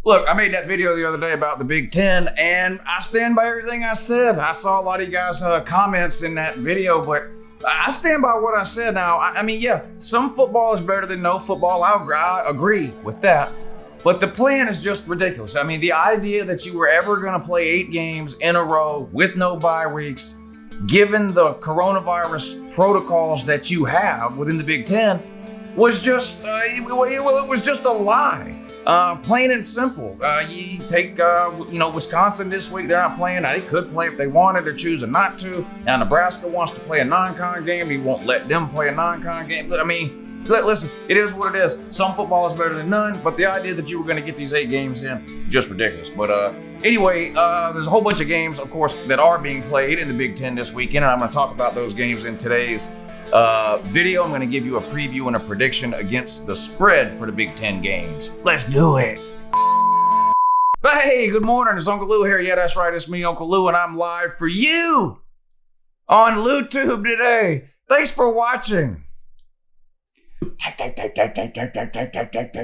Look, I made that video the other day about the Big Ten, and I stand by everything I said. I saw a lot of you guys' comments in that video, but I stand by what I said. Now, I mean, yeah, some football is better than no football. I agree with that. But the plan is just ridiculous. I mean, the idea that you were ever going to play 8 games in a row with no bye weeks, given the coronavirus protocols that you have within the Big Ten, was just, it was just a lie. Plain and simple. You take, Wisconsin this week, they're not playing. Now, they could play if they wanted, they're choosing not to. Now, Nebraska wants to play a non-con game. He won't let them play a non-con game. I mean, listen, it is what it is. Some football is better than none, but the idea that you were going to get these 8 games in is just ridiculous. But anyway, there's a whole bunch of games, of course, that are being played in the Big Ten this weekend, and I'm going to talk about those games in today's video. I'm going to give you a preview and a prediction against the spread for the Big Ten games. Let's do it. Hey, good morning. It's Uncle Lou here. Yeah, that's right. It's me, Uncle Lou, and I'm live for you on LouTube today. Thanks for watching.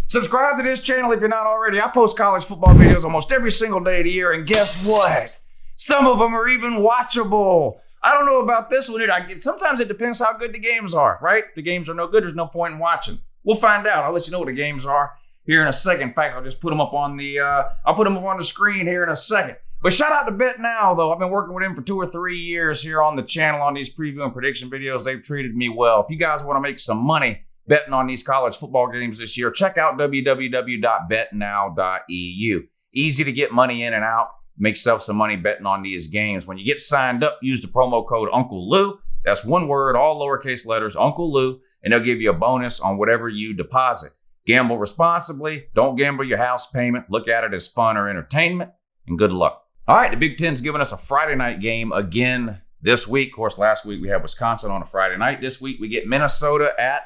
Subscribe to this channel if you're not already. I post college football videos almost every single day of the year, and guess what? Some of them are even watchable. I don't know about this one. Sometimes it depends how good the games are, right? If the games are no good, there's no point in watching. We'll find out. I'll let you know what the games are here in a second. In fact, I'll just put them up on the screen here in a second. But shout out to Bet Now, though. I've been working with them for 2 or 3 years here on the channel on these preview and prediction videos. They've treated me well. If you guys want to make some money betting on these college football games this year, check out www.betnow.eu. Easy to get money in and out. Make yourself some money betting on these games. When you get signed up, use the promo code Uncle Lou. That's one word, all lowercase letters, Uncle Lou, and they'll give you a bonus on whatever you deposit. Gamble responsibly. Don't gamble your house payment. Look at it as fun or entertainment, and good luck. All right, the Big Ten's giving us a Friday night game again this week. Of course, last week we had Wisconsin on a Friday night. This week we get Minnesota at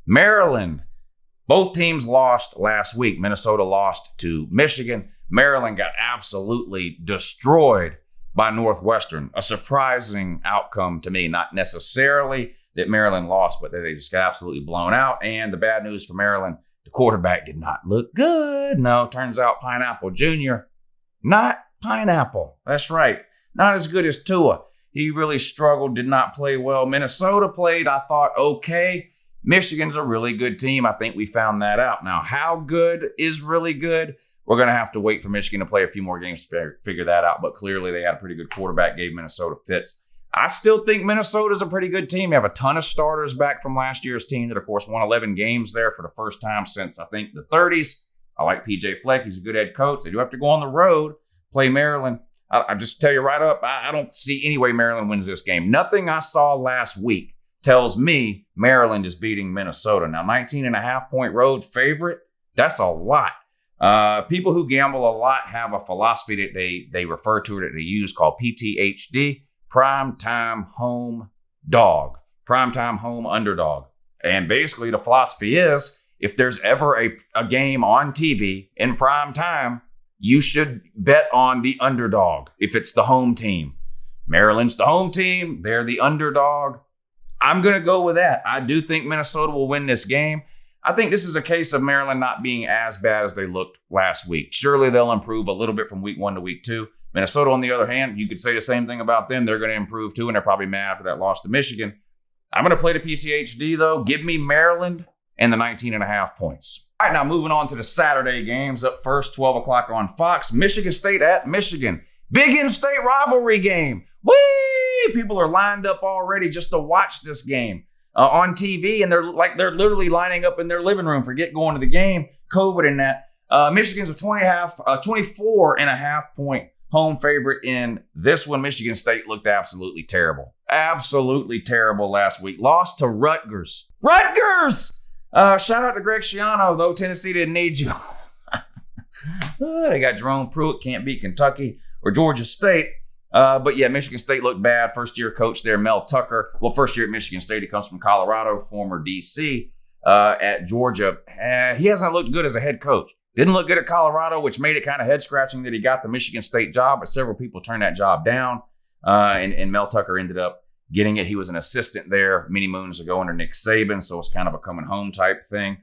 Maryland. Both teams lost last week. Minnesota lost to Michigan. Maryland got absolutely destroyed by Northwestern. A surprising outcome to me. Not necessarily that Maryland lost, but that they just got absolutely blown out. And the bad news for Maryland, the quarterback did not look good. No, turns out Pineapple Jr., not Pineapple. That's right. Not as good as Tua. He really struggled, did not play well. Minnesota played, I thought, okay. Michigan's a really good team. I think we found that out. Now, how good is really good? We're going to have to wait for Michigan to play a few more games to figure that out. But clearly, they had a pretty good quarterback, gave Minnesota fits. I still think Minnesota's a pretty good team. They have a ton of starters back from last year's team that, of course, won 11 games there for the first time since, I think, the 30s. I like P.J. Fleck. He's a good head coach. They do have to go on the road, play Maryland. I just tell you right up, I don't see any way Maryland wins this game. Nothing I saw last week tells me Maryland is beating Minnesota. Now, 19.5-point road favorite, that's a lot. People who gamble a lot have a philosophy that they refer to it, that they use called PTHD, Primetime Home Dog, Primetime Home Underdog. And basically the philosophy is, if there's ever a game on TV in prime time, you should bet on the underdog if it's the home team. Maryland's the home team. They're the underdog. I'm going to go with that. I do think Minnesota will win this game. I think this is a case of Maryland not being as bad as they looked last week. Surely they'll improve a little bit from week 1 to week 2. Minnesota, on the other hand, you could say the same thing about them. They're going to improve too, and they're probably mad after that loss to Michigan. I'm going to play the PTHD, though. Give me Maryland and the 19.5 points. All right, now moving on to the Saturday games. Up first, 12 o'clock on Fox. Michigan State at Michigan. Big in-state rivalry game. Whee! People are lined up already just to watch this game on TV, and they're literally lining up in their living room. Forget going to the game, COVID and that. Michigan's a 24.5-point home favorite in this one. Michigan State looked absolutely terrible. Absolutely terrible last week. Lost to Rutgers. Rutgers! Shout out to Greg Schiano, though. Tennessee didn't need you. They got Jerome Pruitt, can't beat Kentucky or Georgia State. But yeah, Michigan State looked bad. First-year coach there, Mel Tucker. Well, first year at Michigan State. He comes from Colorado, former DC at Georgia. He hasn't looked good as a head coach. Didn't look good at Colorado, which made it kind of head-scratching that he got the Michigan State job, but several people turned that job down, and Mel Tucker ended up getting it. He was an assistant there many moons ago under Nick Saban, so it's kind of a coming home type thing.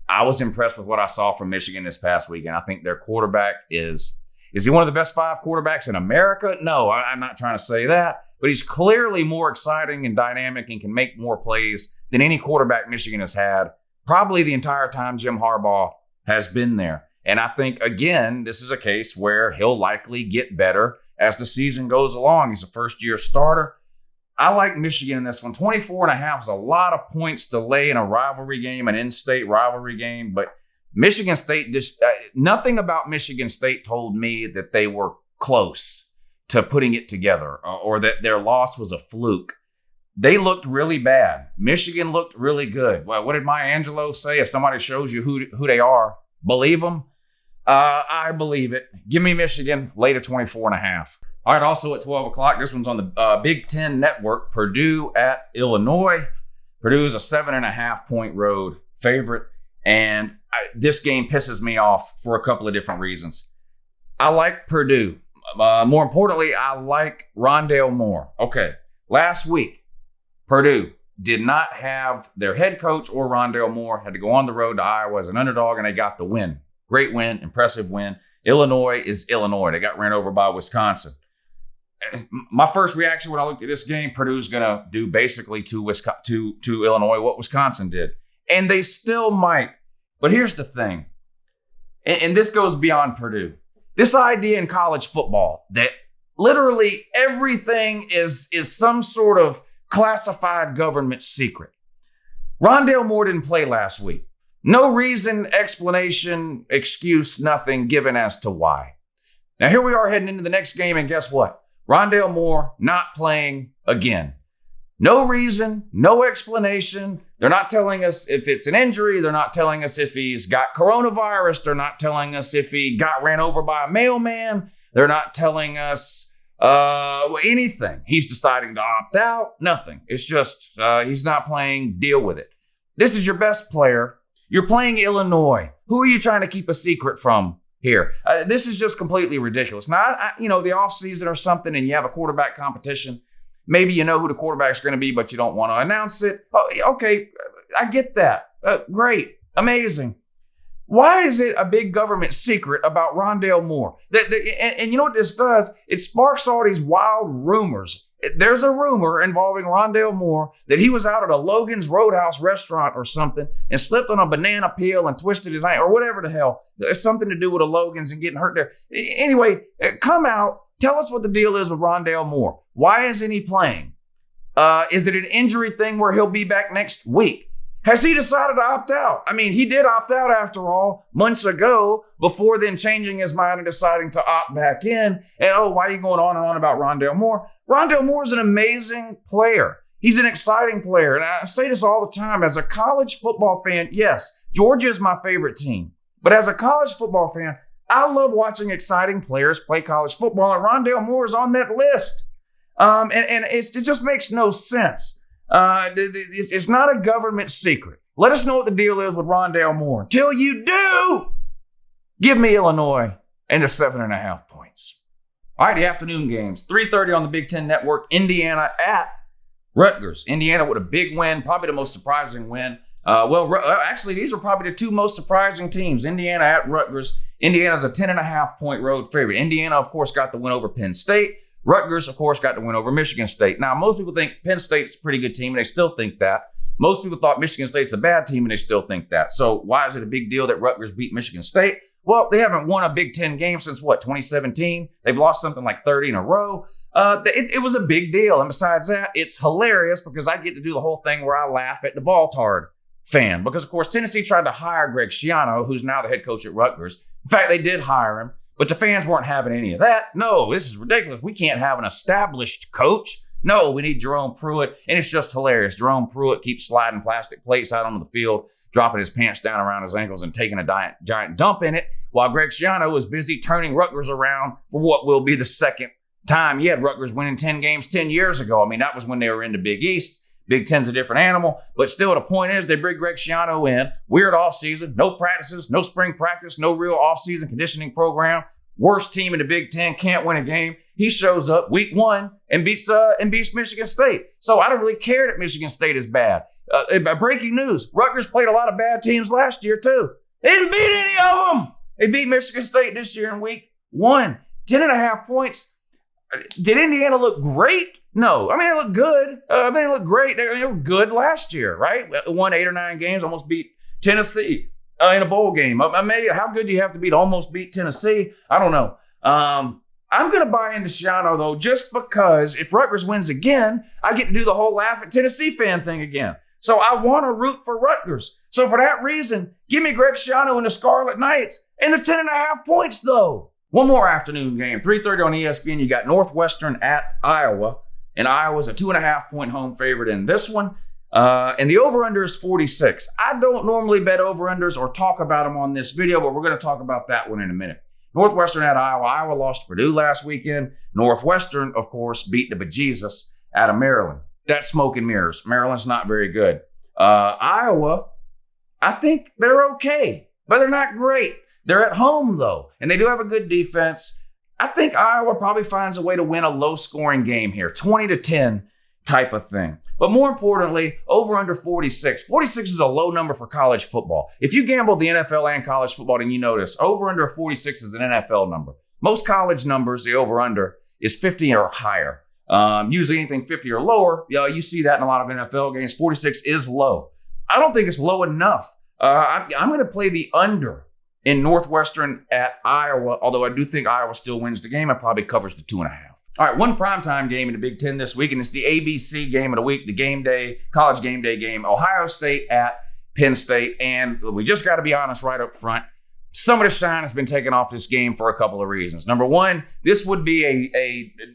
I was impressed with what I saw from Michigan this past weekend. I think their quarterback is he one of the best 5 quarterbacks in America? No, I'm not trying to say that, but he's clearly more exciting and dynamic and can make more plays than any quarterback Michigan has had probably the entire time Jim Harbaugh has been there. And I think, again, this is a case where he'll likely get better as the season goes along. He's a first-year starter. I like Michigan in this one. 24.5 is a lot of points to lay in a rivalry game, an in-state rivalry game. But Michigan State, just nothing about Michigan State told me that they were close to putting it together or that their loss was a fluke. They looked really bad. Michigan looked really good. Well, what did Maya Angelou say? If somebody shows you who they are, believe them. I believe it. Give me Michigan, lay to 24.5. All right, also at 12 o'clock, this one's on the Big Ten Network, Purdue at Illinois. Purdue is a 7.5-point road favorite, and this game pisses me off for a couple of different reasons. I like Purdue. More importantly, I like Rondale Moore. Okay, last week, Purdue did not have their head coach or Rondale Moore, had to go on the road to Iowa as an underdog, and they got the win. Great win, impressive win. Illinois is Illinois. They got ran over by Wisconsin. My first reaction when I looked at this game, Purdue's going to do basically to Illinois what Wisconsin did. And they still might. But here's the thing, and this goes beyond Purdue. This idea in college football that literally everything is some sort of classified government secret. Rondale Moore didn't play last week. No reason, explanation, excuse, nothing given as to why. Now here we are heading into the next game, and guess what? Rondale Moore not playing again. No reason, no explanation. They're not telling us if it's an injury. They're not telling us if he's got coronavirus. They're not telling us if he got ran over by a mailman. They're not telling us anything. He's deciding to opt out. Nothing. It's just he's not playing. Deal with it. This is your best player. You're playing Illinois. Who are you trying to keep a secret from here? This is just completely ridiculous. Now, the offseason or something, and you have a quarterback competition. Maybe you know who the quarterback's going to be, but you don't want to announce it. Oh, okay, I get that. Great. Amazing. Why is it a big government secret about Rondale Moore? And you know what this does? It sparks all these wild rumors. There's a rumor involving Rondale Moore that he was out at a Logan's Roadhouse restaurant or something and slipped on a banana peel and twisted his ankle or whatever the hell. There's something to do with a Logan's and getting hurt there. Anyway, come out. Tell us what the deal is with Rondale Moore. Why isn't he playing? Is it an injury thing where he'll be back next week? Has he decided to opt out? I mean, he did opt out after all months ago before then changing his mind and deciding to opt back in. And why are you going on and on about Rondale Moore? Rondale Moore is an amazing player. He's an exciting player. And I say this all the time. As a college football fan, yes, Georgia is my favorite team. But as a college football fan, I love watching exciting players play college football. And Rondale Moore is on that list. And it just makes no sense. It's not a government secret. Let us know what the deal is with Rondale Moore. Till you do, give me Illinois and the 7.5 points. All right, the afternoon games. 3:30 on the Big Ten Network. Indiana at Rutgers. Indiana with a big win, probably the most surprising win. Actually, these were probably the two most surprising teams. Indiana at Rutgers. Indiana's a 10.5-point road favorite. Indiana, of course, got the win over Penn State. Rutgers, of course, got the win over Michigan State. Now, most people think Penn State's a pretty good team, and they still think that. Most people thought Michigan State's a bad team, and they still think that. So why is it a big deal that Rutgers beat Michigan State? Well, they haven't won a Big Ten game since, 2017? They've lost something like 30 in a row. It was a big deal. And besides that, it's hilarious because I get to do the whole thing where I laugh at the Voltard fan. Because, of course, Tennessee tried to hire Greg Schiano, who's now the head coach at Rutgers. In fact, they did hire him. But the fans weren't having any of that. No, this is ridiculous. We can't have an established coach. No, we need Jerome Pruitt. And it's just hilarious. Jerome Pruitt keeps sliding plastic plates out onto the field, dropping his pants down around his ankles and taking a giant dump in it, while Greg Schiano was busy turning Rutgers around for what will be the second time. He had Rutgers winning 10 games 10 years ago. I mean, that was when they were in the Big East. Big Ten's a different animal. But still, the point is, they bring Greg Schiano in. Weird offseason. No practices, no spring practice, no real offseason conditioning program. Worst team in the Big Ten, can't win a game. He shows up week 1 and beats Michigan State. So I don't really care that Michigan State is bad. Breaking news, Rutgers played a lot of bad teams last year too. They didn't beat any of them. They beat Michigan State this year in week 1. 10.5 points. Did Indiana look great? No. I mean, they looked good. They looked great. They were good last year, right? Won 8 or 9 games, almost beat Tennessee in a bowl game. How good do you have to be to almost beat Tennessee? I don't know. I'm going to buy into Schiano, though, just because if Rutgers wins again, I get to do the whole laugh at Tennessee fan thing again. So I want to root for Rutgers. So for that reason, give me Greg Schiano and the Scarlet Knights and the 10.5 points, though. One more afternoon game, 3:30 on ESPN. You got Northwestern at Iowa, and Iowa's a 2.5-point home favorite in this one. And the over-under is 46. I don't normally bet over-unders or talk about them on this video, but we're going to talk about that one in a minute. Northwestern at Iowa. Iowa lost to Purdue last weekend. Northwestern, of course, beat the bejesus out of Maryland. That's smoke and mirrors. Maryland's not very good. Iowa, I think they're okay, but they're not great. They're at home, though, and they do have a good defense. I think Iowa probably finds a way to win a low-scoring game here, 20-10 type of thing. But more importantly, over under 46. 46 is a low number for college football. If you gamble the NFL and college football, then you notice over under 46 is an NFL number. Most college numbers, the over under, is 50 or higher. Usually anything 50 or lower, you see that in a lot of NFL games. 46 is low. I don't think it's low enough. I'm going to play the under in Northwestern at Iowa, although I do think Iowa still wins the game. It probably covers the 2.5. All right, one primetime game in the Big Ten this week, and it's the ABC game of the week, the game day, college game day game, Ohio State at Penn State. And we just got to be honest right up front. Some of the shine has been taken off this game for a couple of reasons. Number one, this would be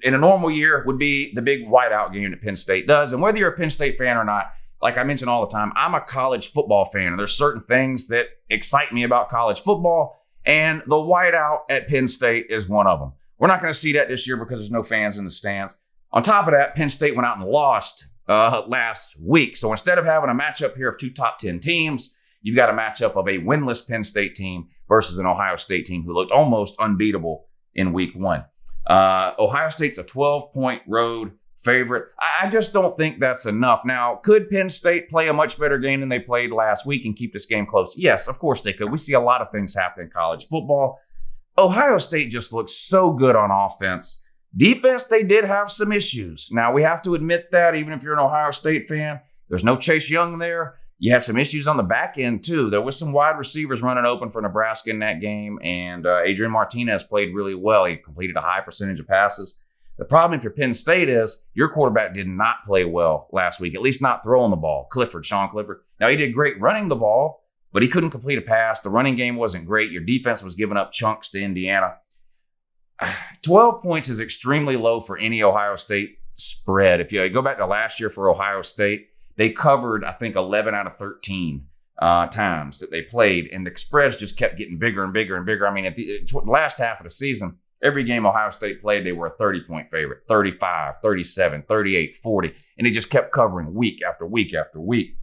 in a normal year, would be the big whiteout game that Penn State does. And whether you're a Penn State fan or not, like I mention all the time, I'm a college football fan. And there's certain things that excite me about college football. And the whiteout at Penn State is one of them. We're not going to see that this year because there's no fans in the stands. On top of that, Penn State went out and lost last week. So instead of having a matchup here of 2 top 10 teams, you've got a matchup of a winless Penn State team versus an Ohio State team who looked almost unbeatable in week 1. Ohio State's a 12-point road favorite. I just don't think that's enough. Now, could Penn State play a much better game than they played last week and keep this game close? Yes, of course they could. We see a lot of things happen in college football. Ohio State just looks so good on offense. Defense, they did have some issues. Now, we have to admit that, even if you're an Ohio State fan. There's no Chase Young there. You have some issues on the back end, too. There was some wide receivers running open for Nebraska in that game, and Adrian Martinez played really well. He completed a high percentage of passes. The problem if you're Penn State is your quarterback did not play well last week, at least not throwing the ball. Sean Clifford. Now, he did great running the ball, but he couldn't complete a pass. The running game wasn't great. Your defense was giving up chunks to Indiana. 12 points is extremely low for any Ohio State spread. If you go back to last year for Ohio State, they covered, I think, 11 out of 13 times that they played, and the spreads just kept getting bigger and bigger and bigger. I mean, at the last half of the season, every game Ohio State played, they were a 30-point favorite, 35, 37, 38, 40, and they just kept covering week after week after week.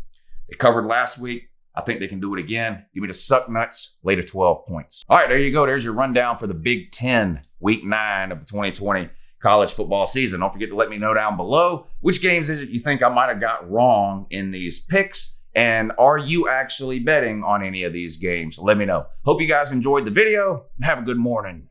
They covered last week. I think they can do it again. Give me the suck nuts, lay to 12 points. All right, there you go. There's your rundown for the Big Ten, Week 9 of the 2020 college football season. Don't forget to let me know down below which games is it you think I might have got wrong in these picks, and are you actually betting on any of these games? Let me know. Hope you guys enjoyed the video. Have a good morning.